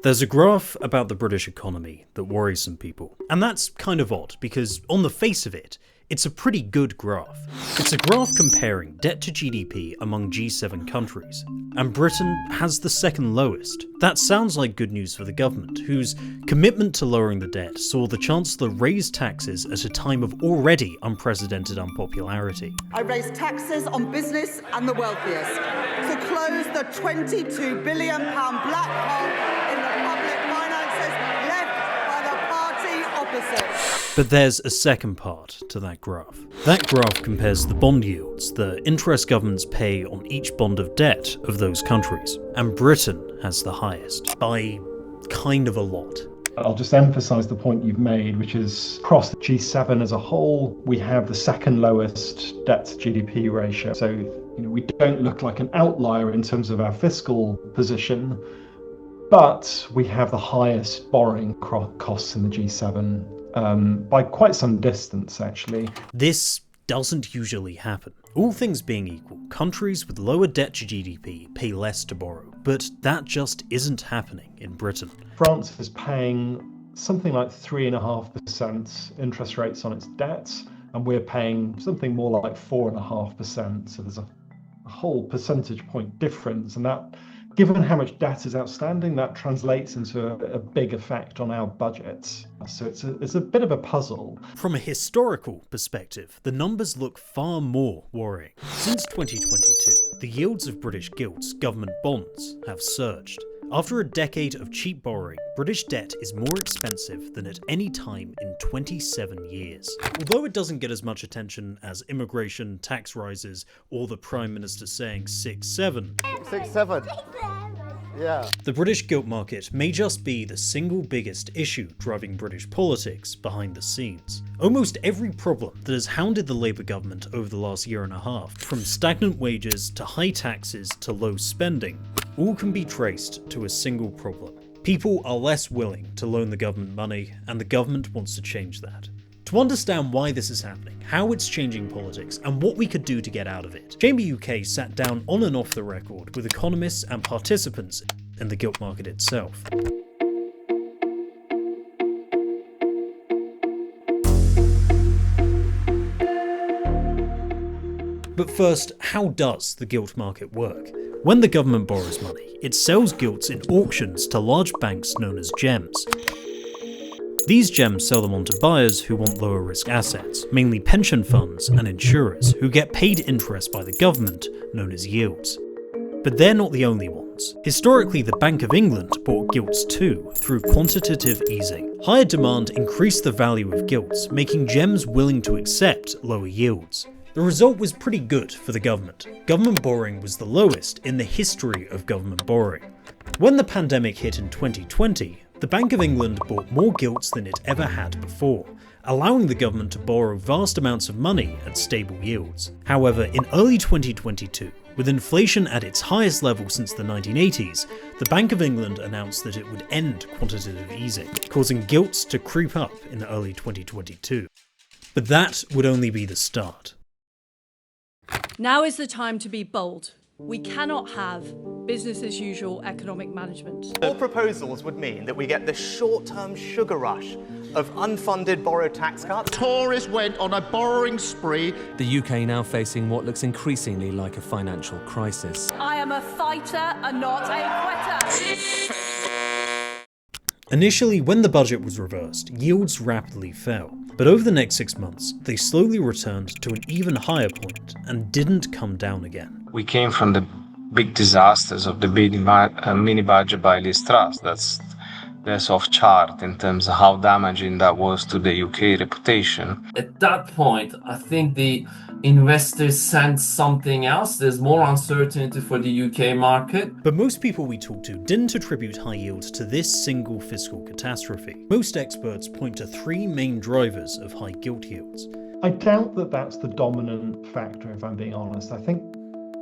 There's a graph about the British economy that worries some people. And that's kind of odd, because on the face of it, it's a pretty good graph. It's a graph comparing debt to GDP among G7 countries, and Britain has the second lowest. That sounds like good news for the government, whose commitment to lowering the debt saw the Chancellor raise taxes at a time of already unprecedented unpopularity. I raised taxes on business and the wealthiest to close the £22 billion black hole in the public finances left by the party opposite. But there's a second part to that graph. That graph compares the bond yields the interest governments pay on each bond of debt of those countries, and Britain has the highest, by kind of a lot. I'll just emphasise the point you've made, which is across the G7 as a whole, we have the second lowest debt to GDP ratio. So, we don't look like an outlier in terms of our fiscal position, but we have the highest borrowing costs in the G7 by quite some distance, actually. This doesn't usually happen. All things being equal, countries with lower debt to GDP pay less to borrow, but that just isn't happening in Britain. France is paying something like 3.5% interest rates on its debts, and we're paying something more like 4.5%. So there's a whole percentage point difference, and that, given how much debt is outstanding, that translates into a big effect on our budgets. So it's a bit of a puzzle. From a historical perspective, the numbers look far more worrying. Since 2022, the yields of British gilts, government bonds, have surged. After a decade of cheap borrowing, British debt is more expensive than at any time in 27 years. Although it doesn't get as much attention as immigration, tax rises, or the Prime Minister saying 6-7. 6-7. Yeah. The British gilt market may just be the single biggest issue driving British politics behind the scenes. Almost every problem that has hounded the Labour government over the last year and a half, from stagnant wages to high taxes to low spending, all can be traced to a single problem. People are less willing to loan the government money, and the government wants to change that. To understand why this is happening, how it's changing politics, and what we could do to get out of it, Chamber UK sat down on and off the record with economists and participants in the gilt market itself. But first, how does the gilt market work? When the government borrows money, it sells gilts in auctions to large banks known as gems. These gems sell them on to buyers who want lower risk assets, mainly pension funds and insurers, who get paid interest by the government, known as yields. But they're not the only ones. Historically, the Bank of England bought gilts too, through quantitative easing. Higher demand increased the value of gilts, making gems willing to accept lower yields. The result was pretty good for the government. Government borrowing was the lowest in the history of government borrowing. When the pandemic hit in 2020, the Bank of England bought more gilts than it ever had before, allowing the government to borrow vast amounts of money at stable yields. However, in early 2022, with inflation at its highest level since the 1980s, the Bank of England announced that it would end quantitative easing, causing gilts to creep up in early 2022. But that would only be the start. Now is the time to be bold. We cannot have business as usual economic management. All proposals would mean that we get the short-term sugar rush of unfunded borrowed tax cuts. Tories went on a borrowing spree. The UK now facing what looks increasingly like a financial crisis. I am a fighter and not a quitter. Initially, when the budget was reversed, yields rapidly fell. But over the next 6 months, they slowly returned to an even higher point and didn't come down again. We came from the big disasters of the mini budget by Liz Truss. That's off chart in terms of how damaging that was to the UK reputation. At that point, I think the investors sense something else. There's more uncertainty for the UK market. But most people we talked to didn't attribute high yields to this single fiscal catastrophe. Most experts point to three main drivers of high gilt yields. I doubt that that's the dominant factor, if I'm being honest. I think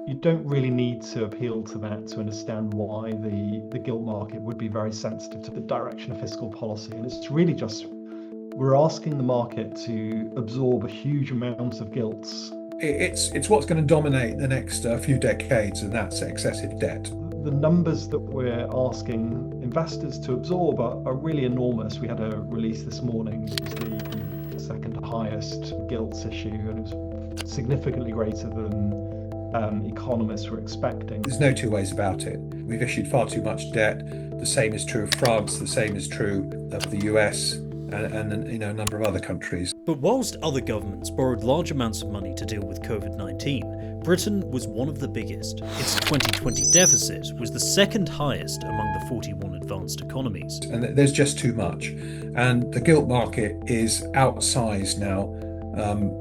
you don't really need to appeal to that to understand why the gilt market would be very sensitive to the direction of fiscal policy. And it's really just, we're asking the market to absorb a huge amount of gilts. It's what's going to dominate the next few decades, and that's excessive debt. The numbers that we're asking investors to absorb are really enormous. We had a release this morning. It was the second highest gilts issue, and it was significantly greater than economists were expecting. There's no two ways about it. We've issued far too much debt. The same is true of France. The same is true of the US and a number of other countries. But whilst other governments borrowed large amounts of money to deal with COVID-19, Britain was one of the biggest. Its 2020 deficit was the second highest among the 41 advanced economies. And there's just too much. And the gilt market is outsized now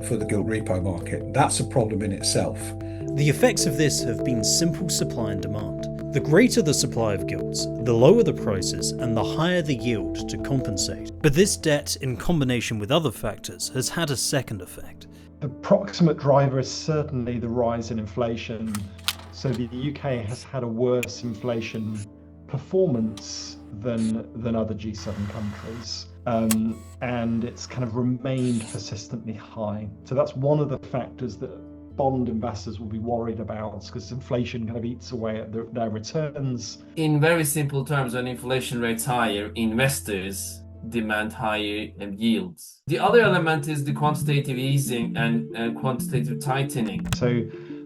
for the gilt repo market. That's a problem in itself. The effects of this have been simple supply and demand. The greater the supply of gilts, the lower the prices and the higher the yield to compensate. But this debt, in combination with other factors, has had a second effect. The proximate driver is certainly the rise in inflation. So the UK has had a worse inflation performance than other G7 countries. And it's kind of remained persistently high. So that's one of the factors that bond investors will be worried about, because inflation kind of eats away at their returns. In very simple terms, when inflation rate's higher, investors demand higher yields. The other element is the quantitative easing and quantitative tightening. So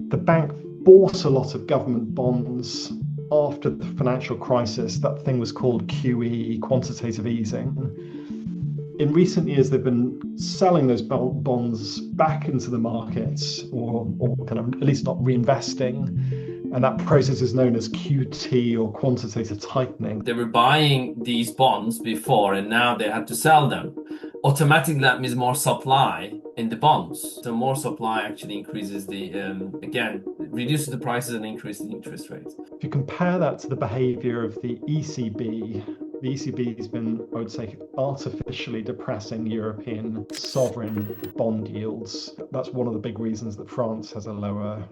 the bank bought a lot of government bonds after the financial crisis. That thing was called QE, quantitative easing. In recent years, they've been selling those bonds back into the markets, or kind of at least not reinvesting. And that process is known as QT, or quantitative tightening. They were buying these bonds before, and now they had to sell them. Automatically, that means more supply in the bonds. So more supply actually increases reduces the prices and increases the interest rates. If you compare that to the behavior of the ECB has been, I would say, artificially depressing European sovereign bond yields. That's one of the big reasons that France has a lower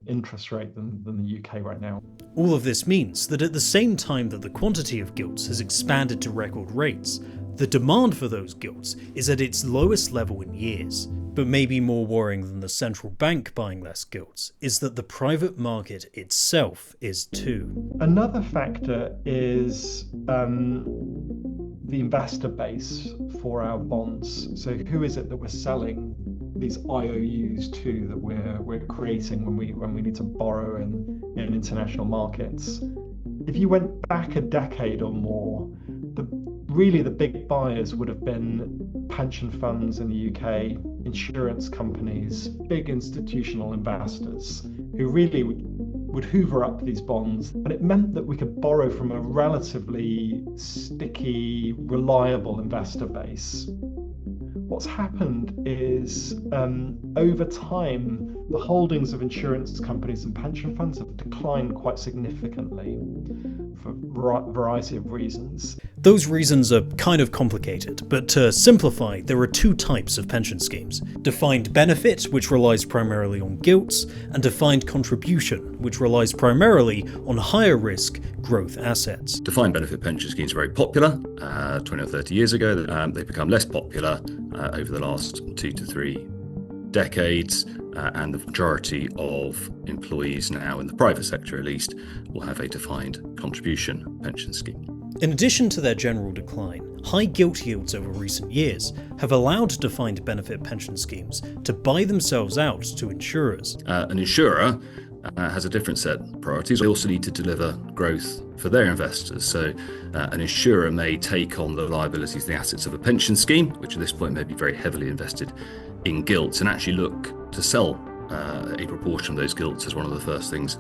interest rate than the UK right now. All of this means that at the same time that the quantity of gilts has expanded to record rates, the demand for those gilts is at its lowest level in years. But maybe more worrying than the central bank buying less gilts is that the private market itself is too. Another factor is the investor base for our bonds. So who is it that we're selling these IOUs to, that we're creating when we need to borrow in international markets? If you went back a decade or more, the big buyers would have been pension funds in the UK, insurance companies, big institutional investors who really would hoover up these bonds. And it meant that we could borrow from a relatively sticky, reliable investor base. What's happened is over time, the holdings of insurance companies and pension funds have declined quite significantly for a variety of reasons. Those reasons are kind of complicated, but to simplify, there are two types of pension schemes. Defined benefit, which relies primarily on gilts, and defined contribution, which relies primarily on higher risk growth assets. Defined benefit pension schemes are very popular 20 or 30 years ago. They've become less popular over the last 2 to 3 decades, and the majority of employees now, in the private sector at least, will have a defined contribution pension scheme. In addition to their general decline, high gilt yields over recent years have allowed defined benefit pension schemes to buy themselves out to insurers. An insurer has a different set of priorities. They also need to deliver growth for their investors. So an insurer may take on the liabilities and the assets of a pension scheme, which at this point may be very heavily invested in gilts, and actually look to sell a proportion of those gilts as one of the first things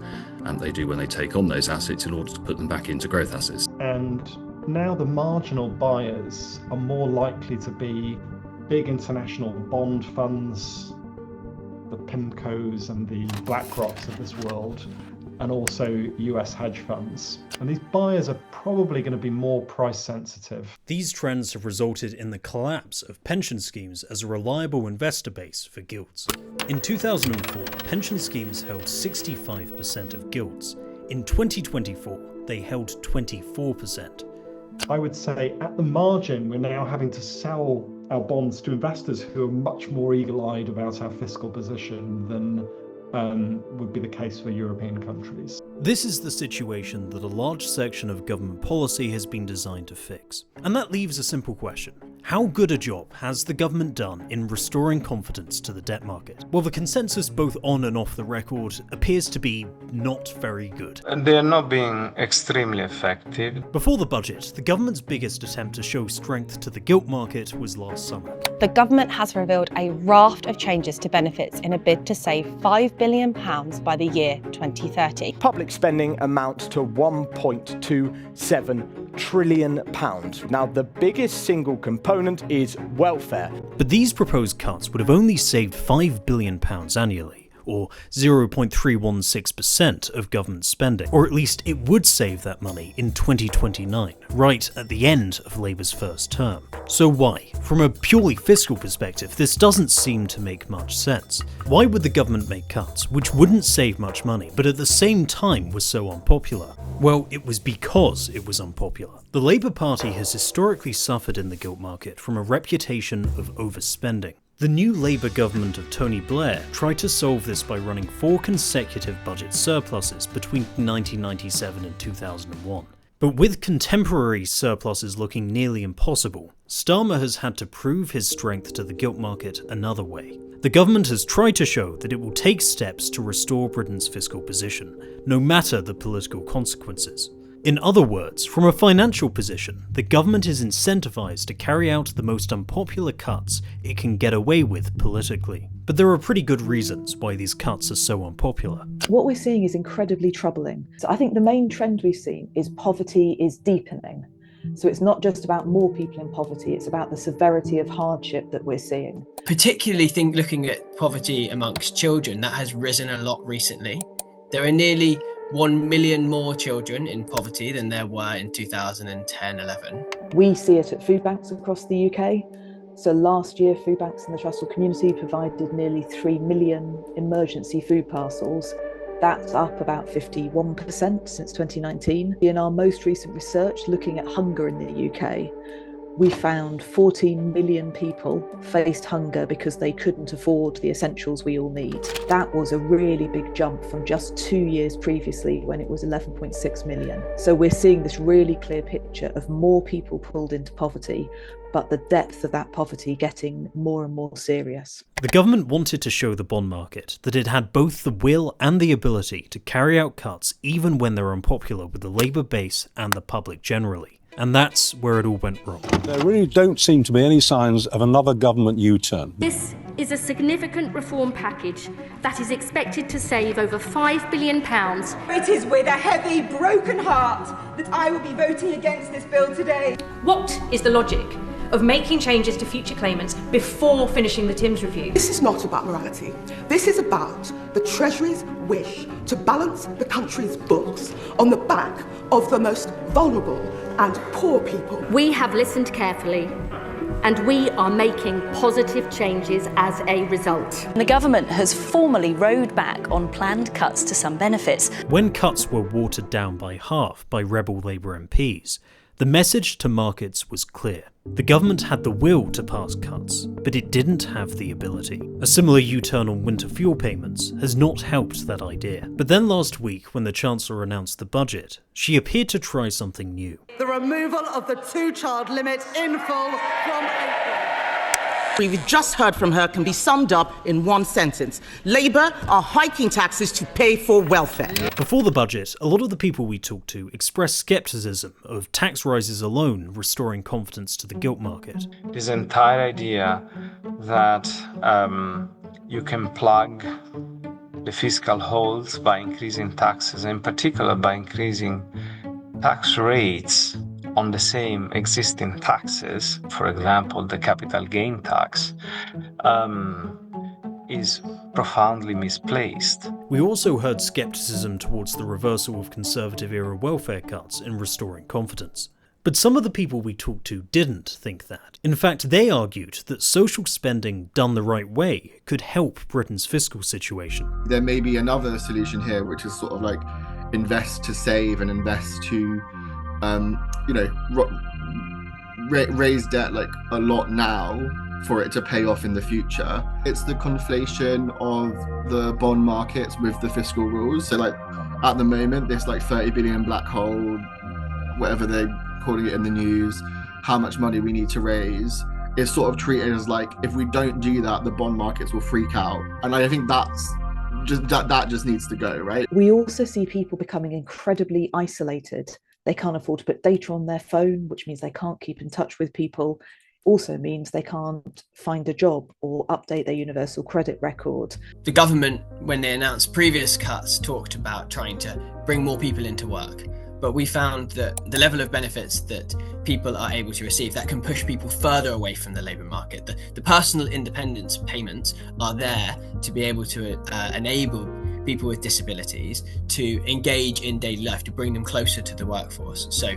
they do when they take on those assets, in order to put them back into growth assets. And now the marginal buyers are more likely to be big international bond funds, the PIMCOs and the BlackRocks of this world, and also US hedge funds. And these buyers are probably going to be more price sensitive. These trends have resulted in the collapse of pension schemes as a reliable investor base for gilts. In 2004, pension schemes held 65% of gilts. In 2024, they held 24%. I would say at the margin, we're now having to sell our bonds to investors who are much more eagle-eyed about our fiscal position than would be the case for European countries. This is the situation that a large section of government policy has been designed to fix. And that leaves a simple question. How good a job has the government done in restoring confidence to the debt market? Well, the consensus both on and off the record appears to be not very good. And they are not being extremely effective. Before the budget, the government's biggest attempt to show strength to the gilt market was last summer. The government has revealed a raft of changes to benefits in a bid to save £5 billion by the year 2030. Public spending amounts to £1.27 trillion. Now, the biggest single component is welfare. But these proposed cuts would have only saved £5 billion annually, or 0.316% of government spending. Or at least it would save that money in 2029, right at the end of Labour's first term. So why? From a purely fiscal perspective, this doesn't seem to make much sense. Why would the government make cuts which wouldn't save much money, but at the same time was so unpopular? Well, it was because it was unpopular. The Labour Party has historically suffered in the gilt market from a reputation of overspending. The new Labour government of Tony Blair tried to solve this by running 4 consecutive budget surpluses between 1997 and 2001. But with contemporary surpluses looking nearly impossible, Starmer has had to prove his strength to the gilt market another way. The government has tried to show that it will take steps to restore Britain's fiscal position, no matter the political consequences. In other words, from a financial position, the government is incentivised to carry out the most unpopular cuts it can get away with politically. But there are pretty good reasons why these cuts are so unpopular. What we're seeing is incredibly troubling. So I think the main trend we've seen is poverty is deepening. So it's not just about more people in poverty, it's about the severity of hardship that we're seeing. Particularly looking at poverty amongst children, that has risen a lot recently. There are nearly 1 million more children in poverty than there were in 2010-11. We see it at food banks across the UK. So last year, food banks in the trustful community provided nearly 3 million emergency food parcels. That's up about 51% since 2019. In our most recent research looking at hunger in the UK, we found 14 million people faced hunger because they couldn't afford the essentials we all need. That was a really big jump from just 2 years previously when it was 11.6 million. So we're seeing this really clear picture of more people pulled into poverty, but the depth of that poverty getting more and more serious. The government wanted to show the bond market that it had both the will and the ability to carry out cuts even when they're unpopular with the Labour base and the public generally. And that's where it all went wrong. There really don't seem to be any signs of another government U-turn. This is a significant reform package that is expected to save over £5 billion. It is with a heavy, broken heart that I will be voting against this bill today. What is the logic of making changes to future claimants before finishing the Timms review? This is not about morality. This is about the Treasury's wish to balance the country's books on the back of the most vulnerable and poor people. We have listened carefully, and we are making positive changes as a result. The government has formally rowed back on planned cuts to some benefits. When cuts were watered down by half by rebel Labour MPs, the message to markets was clear. The government had the will to pass cuts, but it didn't have the ability. A similar U-turn on winter fuel payments has not helped that idea. But then last week, when the Chancellor announced the budget, she appeared to try something new. The removal of the 2-child limit in full from April. We've just heard from her can be summed up in one sentence. Labour are hiking taxes to pay for welfare. Before the budget, a lot of the people we talked to expressed scepticism of tax rises alone restoring confidence to the gilt market. This entire idea that you can plug the fiscal holes by increasing taxes, in particular by increasing tax rates on the same existing taxes, for example, the capital gain tax, is profoundly misplaced. We also heard scepticism towards the reversal of Conservative-era welfare cuts in restoring confidence. But some of the people we talked to didn't think that. In fact, they argued that social spending done the right way could help Britain's fiscal situation. There may be another solution here, which is sort of like invest to save and invest to raise debt like a lot now for it to pay off in the future. It's the conflation of the bond markets with the fiscal rules. So like at the moment, this like 30 billion black hole, whatever they're calling it in the news, how much money we need to raise, is sort of treated as like, if we don't do that, the bond markets will freak out. And I think that's just that just needs to go, right? We also see people becoming incredibly isolated. They can't afford to put data on their phone, which means they can't keep in touch with people. Also means they can't find a job or update their universal credit record. The government, when they announced previous cuts, talked about trying to bring more people into work. But we found that the level of benefits that people are able to receive, that can push people further away from the labour market. The personal independence payments are there to be able to enable people with disabilities to engage in daily life, to bring them closer to the workforce. So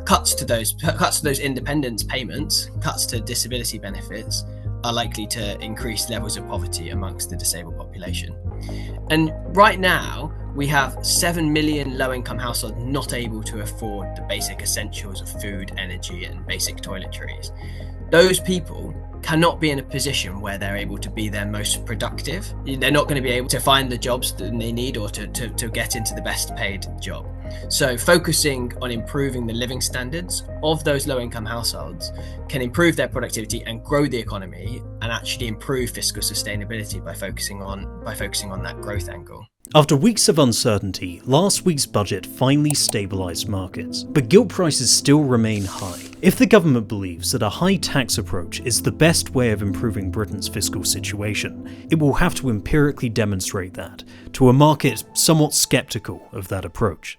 cuts to those independence payments, cuts to disability benefits, are likely to increase levels of poverty amongst the disabled population. And right now, we have 7 million low-income households not able to afford the basic essentials of food, energy, and basic toiletries. Those people cannot be in a position where they're able to be their most productive. They're not going to be able to find the jobs that they need or to get into the best paid job. So focusing on improving the living standards of those low-income households can improve their productivity and grow the economy, and actually improve fiscal sustainability by focusing on that growth angle. After weeks of uncertainty, last week's budget finally stabilised markets, but gilt prices still remain high. If the government believes that a high tax approach is the best way of improving Britain's fiscal situation, it will have to empirically demonstrate that to a market somewhat sceptical of that approach.